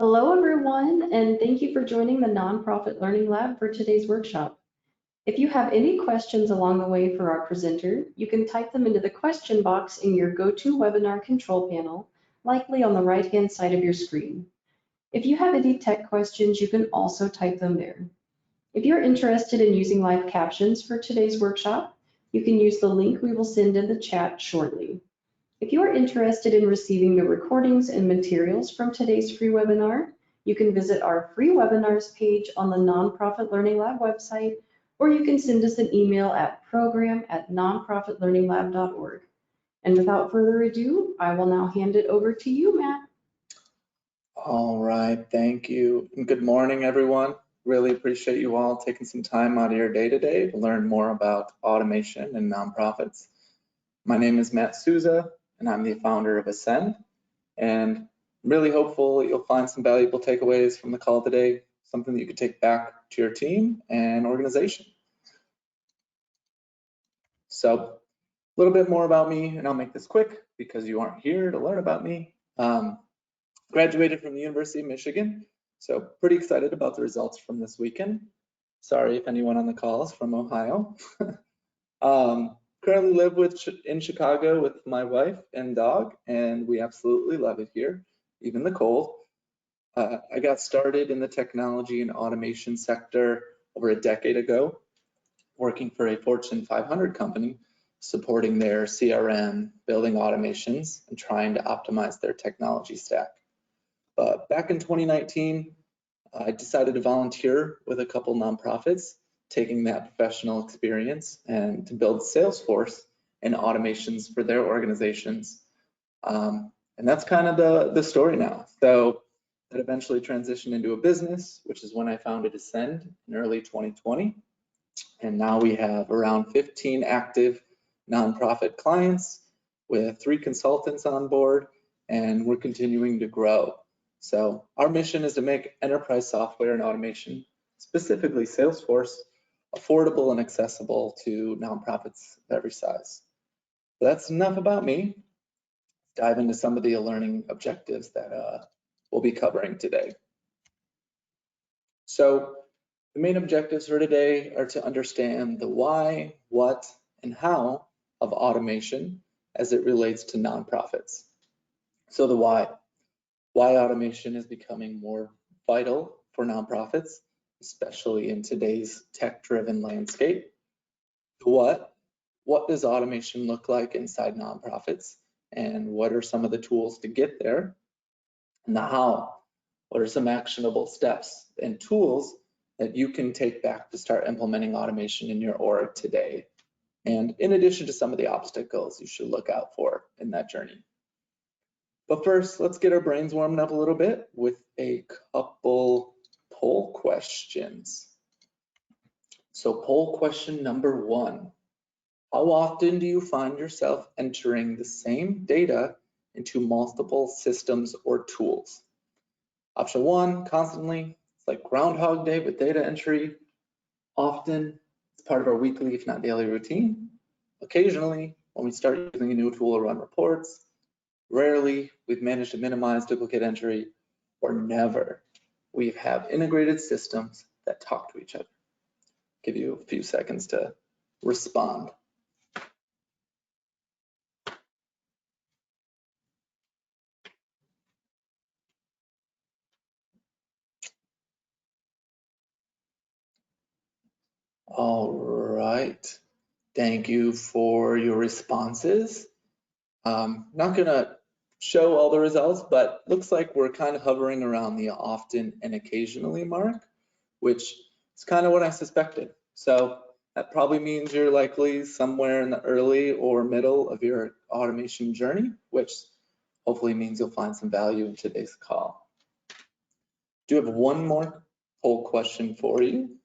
Hello, everyone, and thank you for joining the Nonprofit Learning Lab for today's workshop. If you have any questions along the way for our presenter, you can type them into the question box in your GoToWebinar control panel, likely on the right-hand side of your screen. If you have any tech questions, you can also type them there. If you're interested in using live captions for today's workshop, you can use the link we will send in the chat shortly. If you are interested in receiving the recordings and materials from today's free webinar, you can visit our free webinars page on the Nonprofit Learning Lab website, or you can send us an email at program@nonprofitlearninglab.org. And without further ado, I will now hand it over to you, Matt. All right, thank you. And good morning, everyone. Really appreciate you all taking some time out of your day today to learn more about automation and nonprofits. My name is Matt Souza, and I'm the founder of Ascend. And I'm really hopeful you'll find some valuable takeaways from the call today, something that you could take back to your team and organization. So a little bit more about me, and I'll make this quick because you aren't here to learn about me. Graduated from the University of Michigan, so pretty excited about the results from this weekend. Sorry if anyone on the call is from Ohio. Currently live in Chicago with my wife and dog, and we absolutely love it here, even the cold. I got started in the technology and automation sector over a decade ago, working for a Fortune 500 company, supporting their CRM, building automations, and trying to optimize their technology stack. Back in 2019, I decided to volunteer with a couple nonprofits, taking that professional experience and to build Salesforce and automations for their organizations. And that's kind of the story now. So that eventually transitioned into a business, which is when I founded Ascend in early 2020. And now we have around 15 active nonprofit clients with 3 consultants on board, and we're continuing to grow. So our mission is to make enterprise software and automation, specifically Salesforce, affordable and accessible to nonprofits of every size. So that's enough about me. Let's dive into some of the learning objectives that we'll be covering today. So the main objectives for today are to understand the why, what, and how of automation as it relates to nonprofits. So the why automation is becoming more vital for nonprofits, especially in today's tech-driven landscape. The what does automation look like inside nonprofits, and what are some of the tools to get there? And the how, what are some actionable steps and tools that you can take back to start implementing automation in your org today? And in addition to some of the obstacles you should look out for in that journey. But first, let's get our brains warmed up a little bit with a couple poll questions. So poll question number 1, how often do you find yourself entering the same data into multiple systems or tools? Option 1, constantly. It's like Groundhog Day with data entry. Often, it's part of our weekly, if not daily routine. Occasionally, when we start using a new tool to run reports. Rarely, we've managed to minimize duplicate entry, or never. We have integrated systems that talk to each other. Give you a few seconds to respond. All right, thank you for your responses. Not gonna show all the results, but looks like we're kind of hovering around the often and occasionally mark, which is kind of what I suspected. So that probably means you're likely somewhere in the early or middle of your automation journey, which hopefully means you'll find some value in today's call. Do you have one more poll question for you?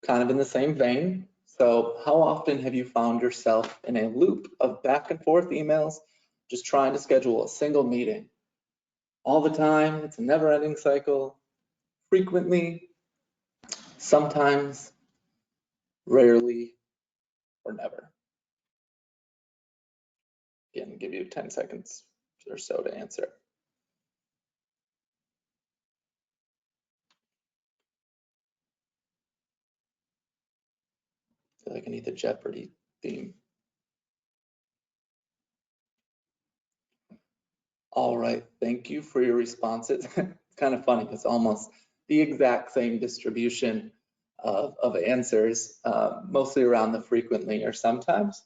Kind of in the same vein. So how often have you found yourself in a loop of back and forth emails, just trying to schedule a single meeting? All the time, it's a never-ending cycle. Frequently, sometimes, rarely, or never. Again, give you 10 seconds or so to answer. feel like I need the Jeopardy theme. All right, thank you for your responses. It's kind of funny, it's almost the exact same distribution of answers, mostly around the frequently or sometimes,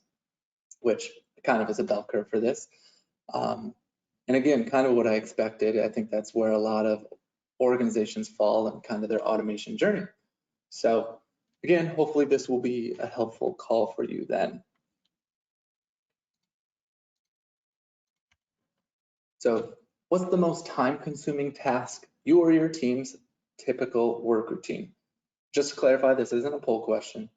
which kind of is a bell curve for this. And again, kind of what I expected. I think that's where a lot of organizations fall in kind of their automation journey. So again, hopefully this will be a helpful call for you then. So what's the most time-consuming task you or your team's typical work routine? Just to clarify, this isn't a poll question,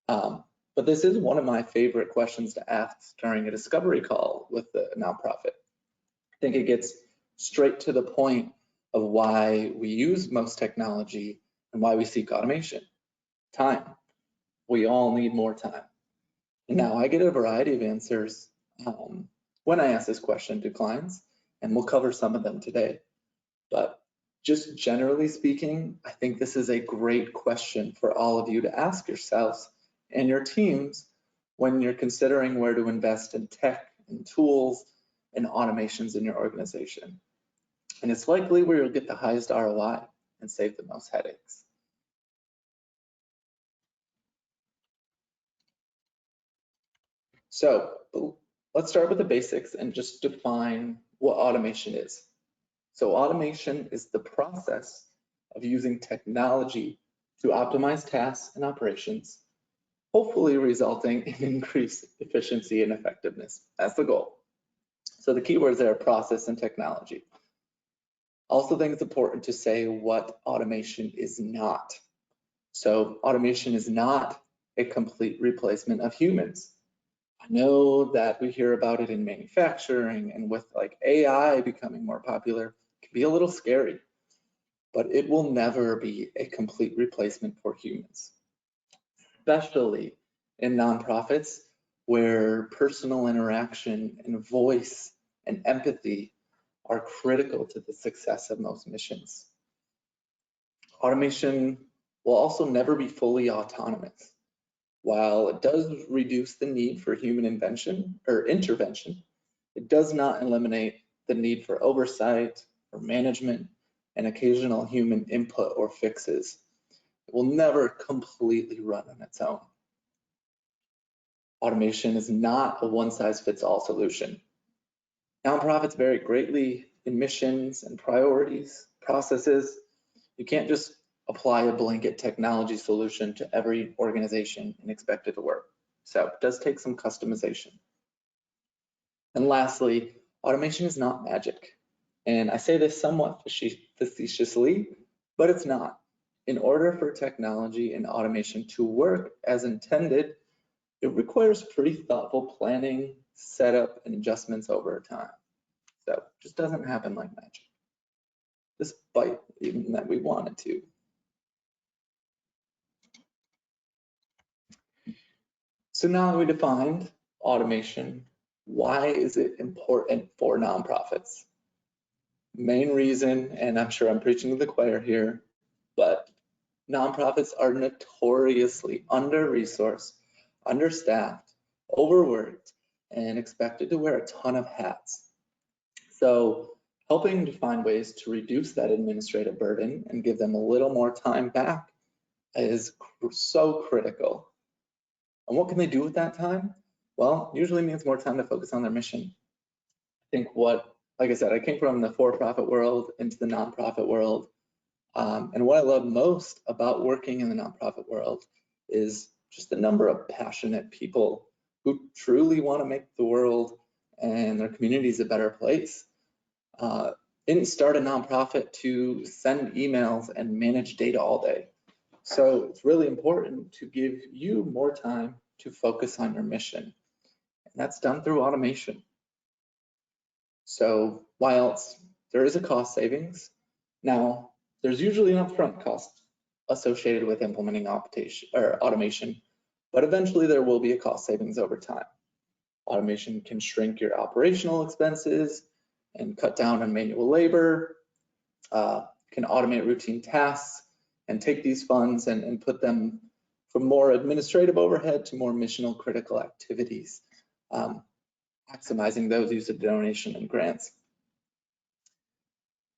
but this is one of my favorite questions to ask during a discovery call with the nonprofit. I think it gets straight to the point of why we use most technology and why we seek automation. Time. We all need more time. And now I get a variety of answers when I ask this question to clients, and we'll cover some of them today. But just generally speaking, I think this is a great question for all of you to ask yourselves and your teams when you're considering where to invest in tech and tools and automations in your organization. And it's likely where you'll get the highest ROI and save the most headaches. So let's start with the basics and just define what automation is. So automation is the process of using technology to optimize tasks and operations, hopefully resulting in increased efficiency and effectiveness. That's the goal. So the keywords there are process and technology. Also think it's important to say what automation is not. So automation is not a complete replacement of humans. I know that we hear about it in manufacturing, and with like AI becoming more popular, it can be a little scary, but it will never be a complete replacement for humans, especially in nonprofits where personal interaction and voice and empathy are critical to the success of most missions. Automation will also never be fully autonomous. While it does reduce the need for human intervention, it does not eliminate the need for oversight or management and occasional human input or fixes. It will never completely run on its own. Automation is not a one-size-fits-all solution. Nonprofits vary greatly in missions and priorities, processes. You can't just apply a blanket technology solution to every organization and expect it to work. So it does take some customization. And lastly, automation is not magic. And I say this somewhat facetiously, but it's not. In order for technology and automation to work as intended, it requires pretty thoughtful planning, setup, and adjustments over time. So it just doesn't happen like magic, despite even that we want it to. So now that we defined automation, why is it important for nonprofits? Main reason, and I'm sure I'm preaching to the choir here, but nonprofits are notoriously under-resourced, understaffed, overworked, and expected to wear a ton of hats. So helping to find ways to reduce that administrative burden and give them a little more time back is so critical. And what can they do with that time? Well, usually means more time to focus on their mission. I think like I said, I came from the for-profit world into the nonprofit world. And what I love most about working in the nonprofit world is just the number of passionate people who truly want to make the world and their communities a better place. Didn't start a nonprofit to send emails and manage data all day. So it's really important to give you more time to focus on your mission. And that's done through automation. So whilst there is a cost savings, now there's usually an upfront cost associated with implementing automation, but eventually there will be a cost savings over time. Automation can shrink your operational expenses and cut down on manual labor, can automate routine tasks and take these funds and put them from more administrative overhead to more missional critical activities, maximizing those use of donation and grants.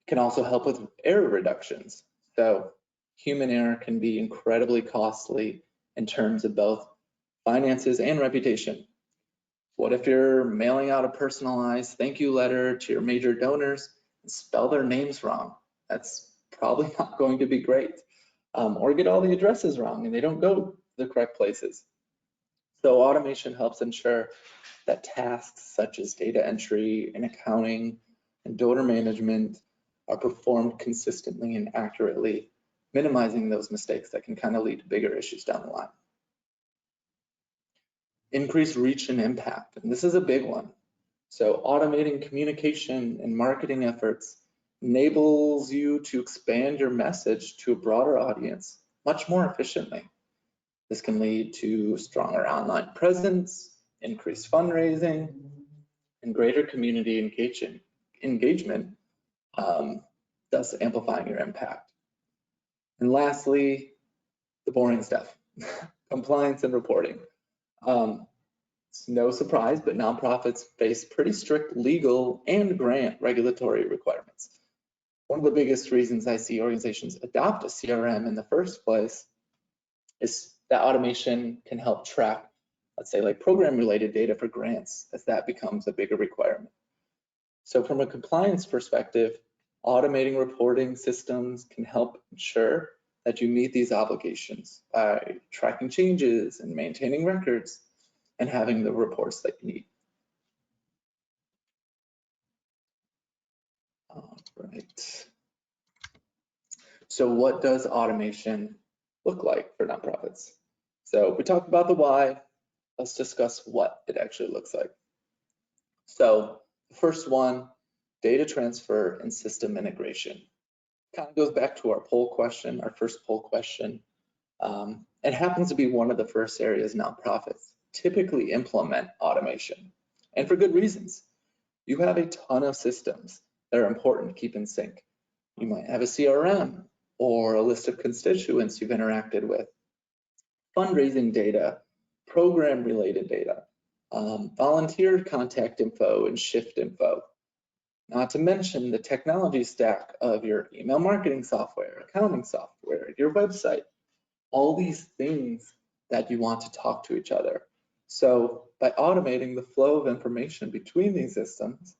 It can also help with error reductions. So human error can be incredibly costly in terms of both finances and reputation. What if you're mailing out a personalized thank you letter to your major donors and spell their names wrong? That's probably not going to be great. Or get all the addresses wrong and they don't go the correct places. So automation helps ensure that tasks such as data entry and accounting and donor management are performed consistently and accurately, minimizing those mistakes that can kind of lead to bigger issues down the line. Increase reach and impact, and this is a big one. So automating communication and marketing efforts enables you to expand your message to a broader audience much more efficiently. This can lead to stronger online presence, increased fundraising, and greater community engagement, thus amplifying your impact. And lastly, the boring stuff, compliance and reporting. It's no surprise, but nonprofits face pretty strict legal and grant regulatory requirements. One of the biggest reasons I see organizations adopt a CRM in the first place is that automation can help track, let's say, like program-related data for grants, as that becomes a bigger requirement. So from a compliance perspective, automating reporting systems can help ensure that you meet these obligations by tracking changes and maintaining records and having the reports that you need. All right. So what does automation look like for nonprofits? So we talked about the why. Let's discuss what it actually looks like. So the first one, data transfer and system integration. Kind of goes back to our poll question, our first poll question. It happens to be one of the first areas nonprofits typically implement automation, and for good reasons. You have a ton of systems that are important to keep in sync. You might have a CRM or a list of constituents you've interacted with, fundraising data, program-related data, volunteer contact info and shift info, not to mention the technology stack of your email marketing software, accounting software, your website, all these things that you want to talk to each other. So by automating the flow of information between these systems,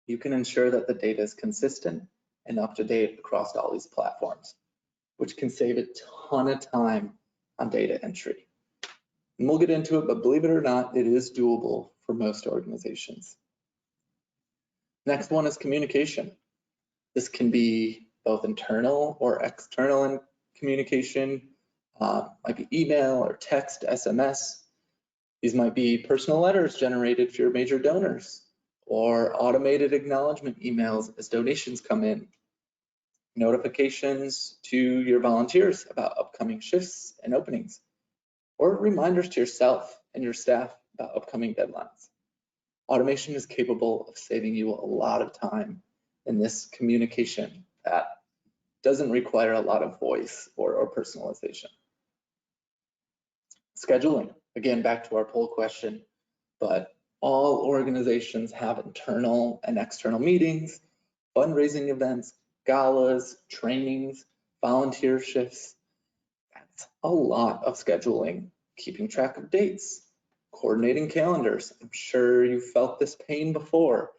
you can ensure that the data is consistent and up to date across all these platforms, which can save a ton of time on data entry. And we'll get into it, but believe it or not, it is doable for most organizations. Next one is communication. This can be both internal or external in communication, might be email or text, SMS. These might be personal letters generated for your major donors or automated acknowledgement emails as donations come in, notifications to your volunteers about upcoming shifts and openings, or reminders to yourself and your staff about upcoming deadlines. Automation is capable of saving you a lot of time in this communication that doesn't require a lot of voice or personalization. Scheduling, again, back to our poll question, but all organizations have internal and external meetings, fundraising events, galas, trainings, volunteer shifts. That's a lot of scheduling, keeping track of dates, coordinating calendars. I'm sure you felt this pain before,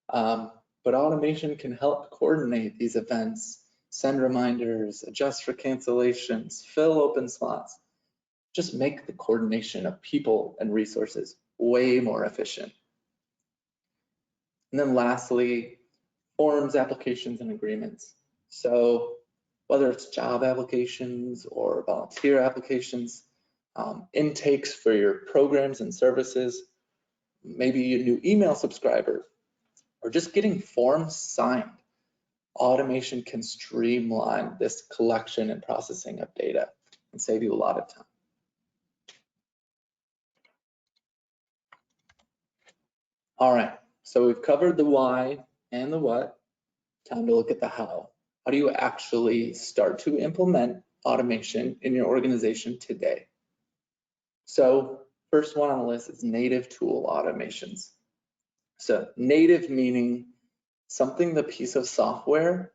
but automation can help coordinate these events, send reminders, adjust for cancellations, fill open slots. Just make the coordination of people and resources way more efficient. And then lastly, forms, applications, and agreements. So whether it's job applications or volunteer applications, intakes for your programs and services, maybe a new email subscriber, or just getting forms signed, automation can streamline this collection and processing of data and save you a lot of time. All right, so we've covered the why and the what. Time to look at the how. How do you actually start to implement automation in your organization today. So first one on the list is native tool automations. So native meaning something the piece of software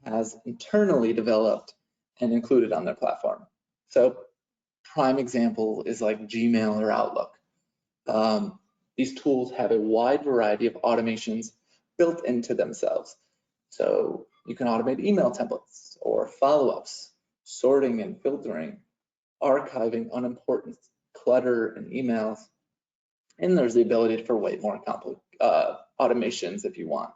has internally developed and included on their platform. So prime example is like Gmail or Outlook. These tools have a wide variety of automations built into themselves. So you can automate email templates or follow-ups, sorting and filtering, archiving unimportant clutter in emails, and there's the ability for way more complex automations if you want.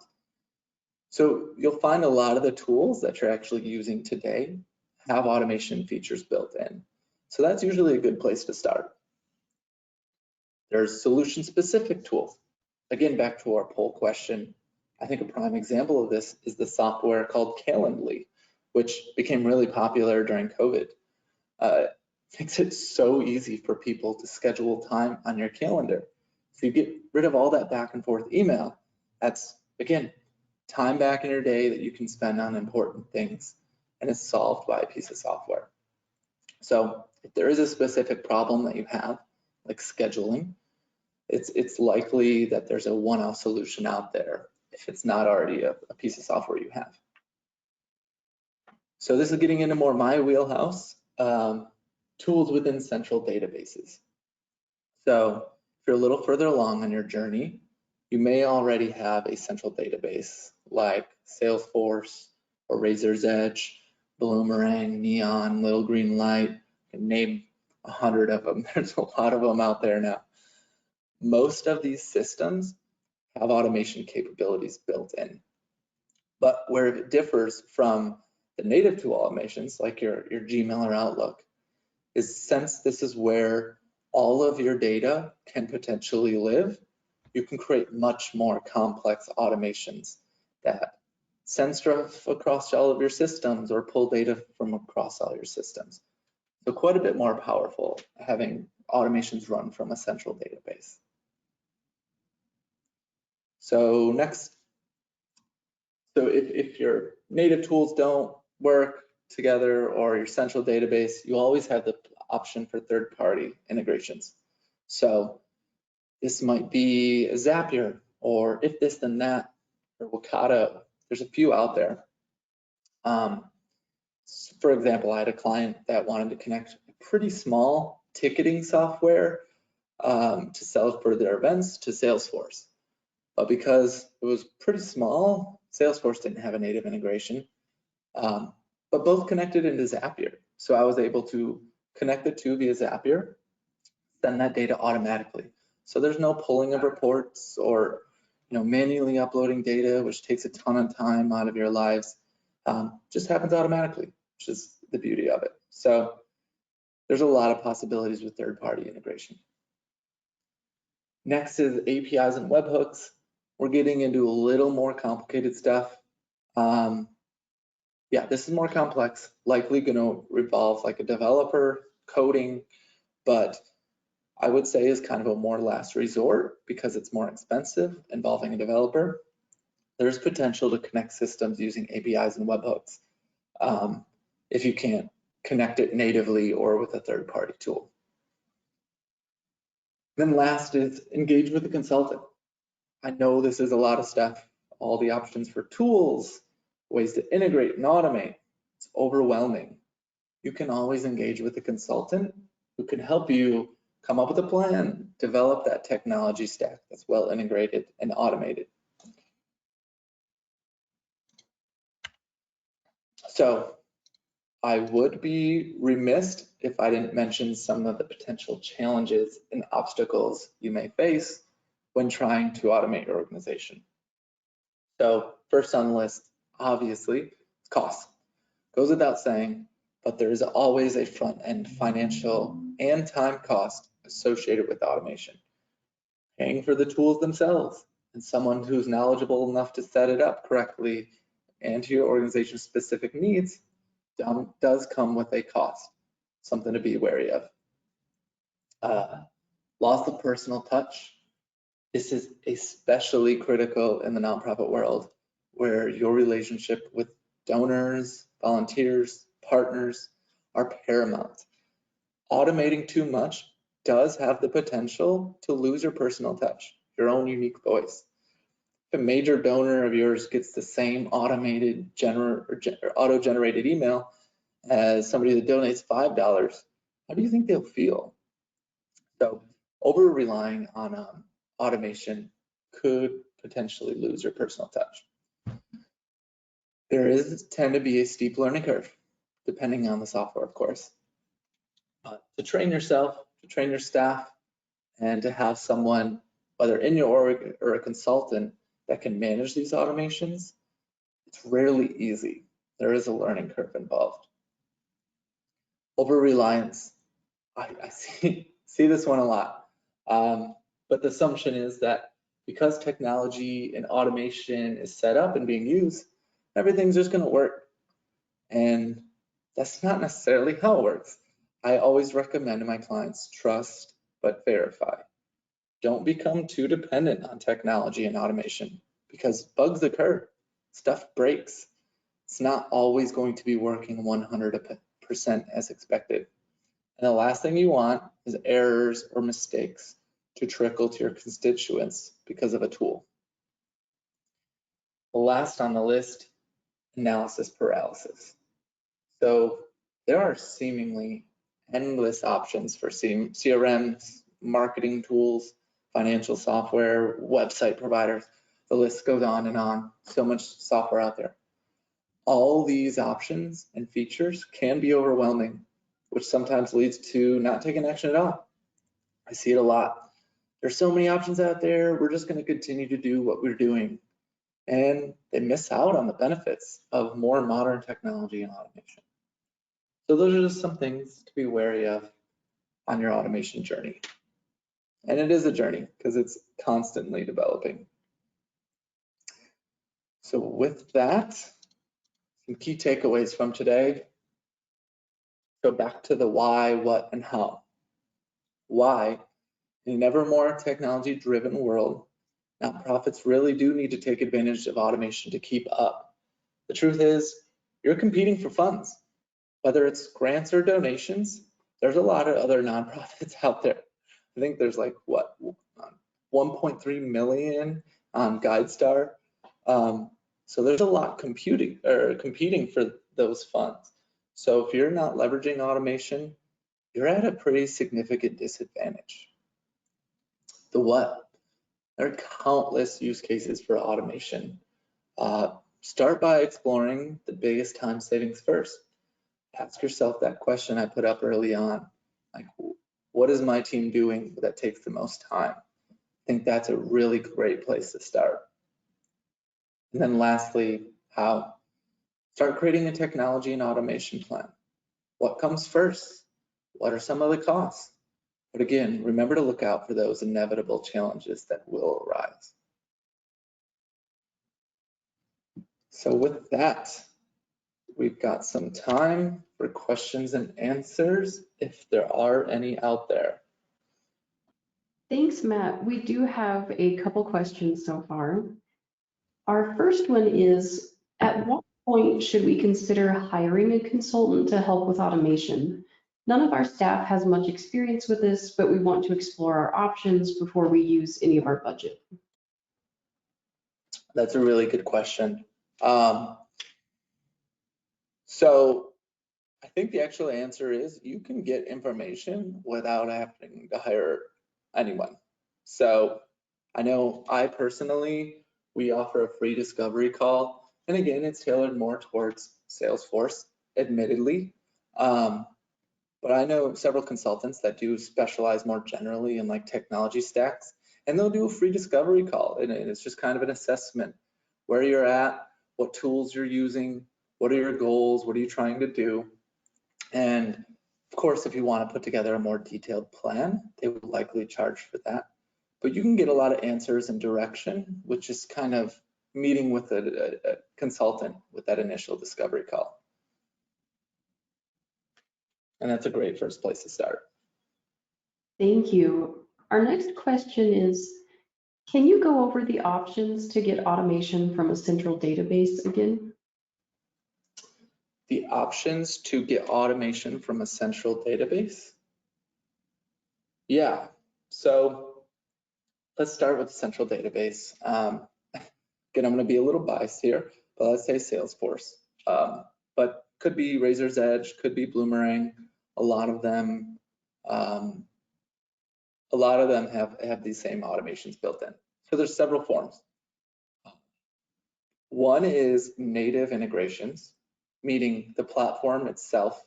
So you'll find a lot of the tools that you're actually using today have automation features built in. So that's usually a good place to start. There's solution-specific tools. Again, back to our poll question, I think a prime example of this is the software called Calendly, which became really popular during COVID. Makes it so easy for people to schedule time on your calendar. So you get rid of all that back and forth email. That's, again, time back in your day that you can spend on important things, and it's solved by a piece of software. So if there is a specific problem that you have, like scheduling, it's likely that there's a one-off solution out there if it's not already a piece of software you have. So this is getting into more my wheelhouse, tools within central databases. So if you're a little further along on your journey, you may already have a central database like Salesforce or Razor's Edge, Bloomerang, Neon, Little Green Light. I can name 100 of them. There's a lot of them out there now. Most of these systems have automation capabilities built in. But where it differs from the native tool automations, like your Gmail or Outlook, is since this is where all of your data can potentially live, you can create much more complex automations that send stuff across all of your systems or pull data from across all your systems. So quite a bit more powerful having automations run from a central database. So next, so if your native tools don't work together or your central database, you always have the option for third-party integrations. So this might be a Zapier or If This Then That or Wakato. There's a few out there. For example, I had a client that wanted to connect a pretty small ticketing software to sell for their events to Salesforce. But because it was pretty small, Salesforce didn't have a native integration, but both connected into Zapier. So I was able to connect the two via Zapier, send that data automatically. So there's no pulling of reports or manually uploading data, which takes a ton of time out of your lives. Just happens automatically, which is the beauty of it. So there's a lot of possibilities with third-party integration. Next is APIs and webhooks. We're getting into a little more complicated stuff. Yeah, this is more complex, likely going to involve like a developer coding, but I would say is kind of a more last resort because it's more expensive involving a developer. There's potential to connect systems using APIs and webhooks if you can't connect it natively or with a third-party tool. Then last is engage with a consultant. I know this is a lot of stuff, all the options for tools, ways to integrate and automate. It's overwhelming. You can always engage with a consultant who can help you come up with a plan, develop that technology stack that's well integrated and automated. So I would be remiss if I didn't mention some of the potential challenges and obstacles you may face when trying to automate your organization. So first on the list, obviously, cost. Goes without saying, but there is always a front-end financial and time cost associated with automation. Paying for the tools themselves and someone who's knowledgeable enough to set it up correctly and to your organization's specific needs does come with a cost, something to be wary of. Loss of personal touch. This is especially critical in the nonprofit world, where your relationship with donors, volunteers, partners are paramount. Automating too much does have the potential to lose your personal touch, your own unique voice. If a major donor of yours gets the same automated auto-generated email as somebody that donates $5, how do you think they'll feel? So over-relying on automation could potentially lose your personal touch. There is tend to be a steep learning curve, depending on the software, of course. To train yourself, to train your staff, and to have someone, whether in your org or a consultant, that can manage these automations, it's rarely easy. There is a learning curve involved. Over-reliance. I see this one a lot. But the assumption is that because technology and automation is set up and being used, everything's just going to work. And that's not necessarily how it works. I always recommend to my clients, trust but verify. Don't become too dependent on technology and automation because bugs occur, stuff breaks. It's not always going to be working 100% as expected. And the last thing you want is errors or mistakes to trickle to your constituents because of a tool. Last on the list, analysis paralysis. So there are seemingly endless options for CRMs, marketing tools, financial software, website providers. The list goes on and on. So much software out there. All these options and features can be overwhelming, which sometimes leads to not taking action at all. I see it a lot. There's so many options out there. We're just going to continue to do what we're doing. And they miss out on the benefits of more modern technology and automation. So those are just some things to be wary of on your automation journey. And it is a journey because it's constantly developing. So with that, some key takeaways from today. Go back to the why, what, and how. Why? In an ever more technology-driven world, nonprofits really do need to take advantage of automation to keep up. The truth is, you're competing for funds. Whether it's grants or donations, there's a lot of other nonprofits out there. I think there's like, what, 1.3 million on GuideStar. So there's a lot competing for those funds. So if you're not leveraging automation, you're at a pretty significant disadvantage. The what? There are countless use cases for automation. Start by exploring the biggest time savings first. Ask yourself that question I put up early on. Like, what is my team doing that takes the most time? I think that's a really great place to start. And then lastly, how? Start creating a technology and automation plan. What comes first? What are some of the costs? But again, remember to look out for those inevitable challenges that will arise. So with that, we've got some time for questions and answers if there are any out there. Thanks, Matt. We do have a couple questions so far. Our first one is, at what point should we consider hiring a consultant to help with automation? None of our staff has much experience with this, but we want to explore our options before we use any of our budget. That's a really good question. So I think the actual answer is you can get information without having to hire anyone. So I know I personally, we offer a free discovery call. And again, it's tailored more towards Salesforce, admittedly. But I know several consultants that do specialize more generally in like technology stacks, and they'll do a free discovery call. And it's just kind of an assessment where you're at, what tools you're using, what are your goals, what are you trying to do? And of course, if you want to put together a more detailed plan, they would likely charge for that. But you can get a lot of answers and direction, which is kind of meeting with a consultant with that initial discovery call. And that's a great first place to start. Thank you. Our next question is, can you go over the options to get automation from a central database again? the options to get automation from a central database? Yeah, so let's start with the central database. Again, I'm going to be a little biased here, but let's say Salesforce. But could be Razor's Edge, could be Bloomerang. A lot of them have these same automations built in. So there's several forms. One is native integrations, meaning the platform itself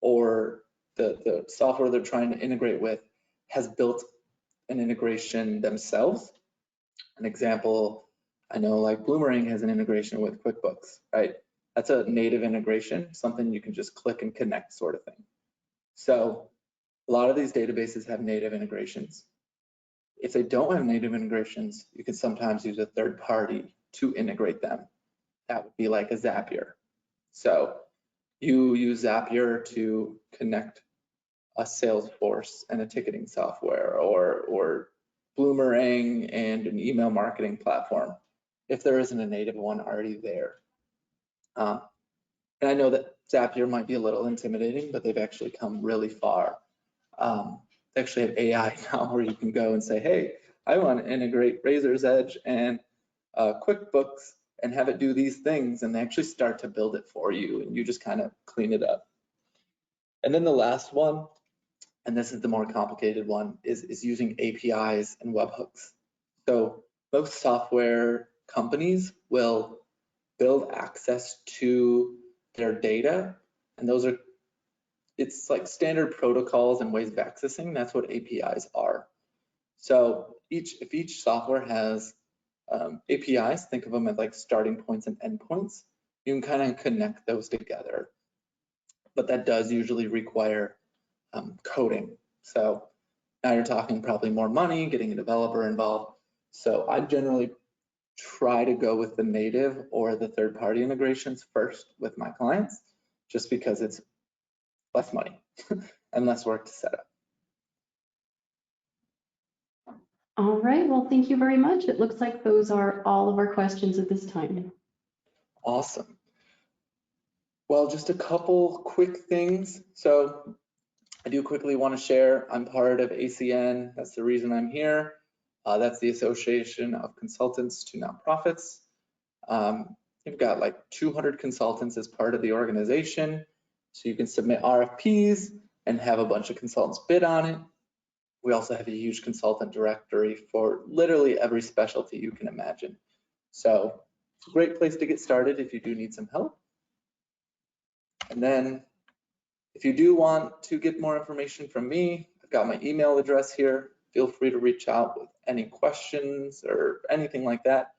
or the software they're trying to integrate with has built an integration themselves. An example, I know like Bloomerang has an integration with QuickBooks, right? That's a native integration, something you can just click and connect sort of thing. So a lot of these databases have native integrations. If they don't have native integrations, you can sometimes use a third party to integrate them. That would be like a Zapier. So you use Zapier to connect a Salesforce and a ticketing software, or Bloomerang and an email marketing platform, if there isn't a native one already there. And I know that Zapier might be a little intimidating, but they've actually come really far. They actually have AI now where you can go and say, hey, I want to integrate Razor's Edge and QuickBooks and have it do these things, and they actually start to build it for you, and you just kind of clean it up. And then the last one, and this is the more complicated one, is using APIs and webhooks. So most software companies will build access to their data, and it's like standard protocols and ways of accessing. That's what APIs are. So if each software has APIs, think of them as like starting points and endpoints. You can kind of connect those together, but that does usually require coding. So now you're talking probably more money, getting a developer involved. So I generally try to go with the native or the third-party integrations first with my clients, just because it's less money and less work to set up. All right, well, thank you very much. It looks like those are all of our questions at this time. Awesome. Well, just a couple quick things. So I do quickly want to share, I'm part of ACN. That's the reason I'm here. That's the Association of Consultants to Nonprofits. You've got like 200 consultants as part of the organization. So you can submit RFPs and have a bunch of consultants bid on it. We also have a huge consultant directory for literally every specialty you can imagine. So it's a great place to get started if you do need some help. And then if you do want to get more information from me, I've got my email address here. Feel free to reach out with any questions or anything like that.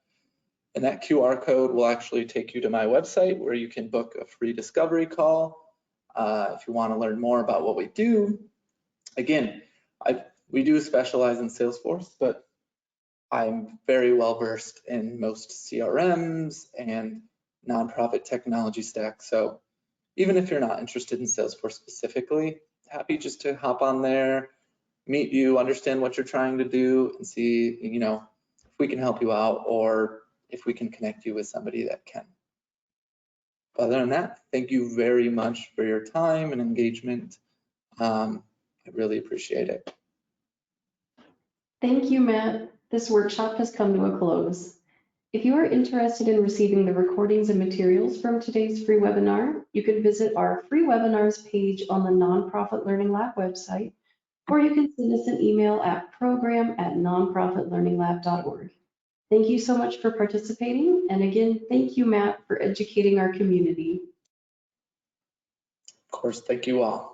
And that QR code will actually take you to my website where you can book a free discovery call if you want to learn more about what we do. Again, we do specialize in Salesforce, but I'm very well versed in most CRMs and nonprofit technology stacks. So even if you're not interested in Salesforce specifically, happy just to hop on there, meet you, understand what you're trying to do, and see, if we can help you out or if we can connect you with somebody that can. Other than that, thank you very much for your time and engagement. I really appreciate it. Thank you, Matt. This workshop has come to a close. If you are interested in receiving the recordings and materials from today's free webinar, you can visit our free webinars page on the Nonprofit Learning Lab website, or you can send us an email at program@nonprofitlearninglab.org. Thank you so much for participating. And again, thank you, Matt, for educating our community. Of course, thank you all.